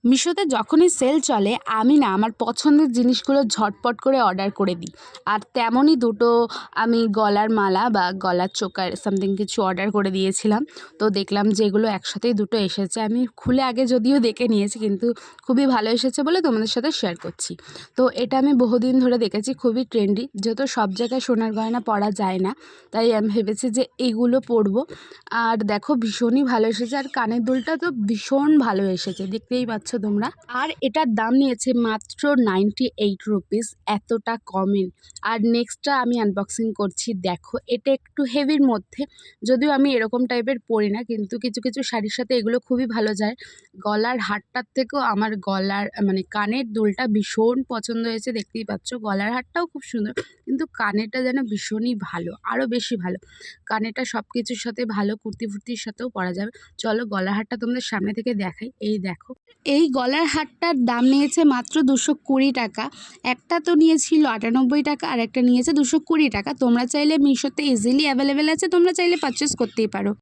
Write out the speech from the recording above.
মিশোতে যখনই সেল চলে আমি না আমার পছন্দের জিনিসগুলো ঝটপট করে অর্ডার করে দিই। আর তেমনই দুটো আমি গলার মালা বা গলার চোকার সামথিং কিছু অর্ডার করে দিয়েছিলাম। তো দেখলাম যে এগুলো একসাথেই দুটো এসেছে। আমি খুলে আগে যদিও দেখে নিয়েছি, কিন্তু খুবই ভালো এসেছে বলে তোমাদের সাথে শেয়ার করছি। তো এটা আমি বহুদিন ধরে দেখেছি, খুবই ট্রেন্ডি। যেহেতু সব জায়গায় সোনার গয়না পরা যায় না, তাই আমি ভেবেছি যে এইগুলো পরবো। আর দেখো ভীষণই ভালো এসেছে, আর কানের দুলটা তো ভীষণ ভালো এসেছে, দেখতেই পাচ্ছ তোমরা। আর এটার দাম নিয়েছে মাত্র 98 রুপিস, এতটা কমে। আর নেক্সটটা আমি আনবক্সিং করছি। দেখো এটা একটু হেভির মধ্যে, যদিও আমি এরকম টাইপের পরি না, কিন্তু কিছু কিছু শাড়ির সাথে এগুলো খুবই ভালো যায়। গলার হারটার থেকেও আমার গলার মানে কানের দুলটা ভীষণ পছন্দ হয়েছে, দেখতেই পাচ্ছ। গলার হারটাও খুব সুন্দর, কিন্তু কানেরটা যেন ভীষণই ভালো, আরও বেশি ভালো। কানেরটা সব কিছুর সাথে ভালো, কুর্তি ফুর্তির সাথেও পরা যাবে। চলো গলার হারটা তোমাদের সামনে থেকে দেখাই। এই দেখো, এই গলার হারটার দাম নিয়েছে মাত্র 220 টাকা। একটা তো নিয়েছিল 98 টাকা, আর একটা নিয়েছে 220 টাকা। তোমরা চাইলে মিশোতে ইজিলি অ্যাভেলেবেল আছে, তোমরা চাইলে পারচেস করতেই পারো।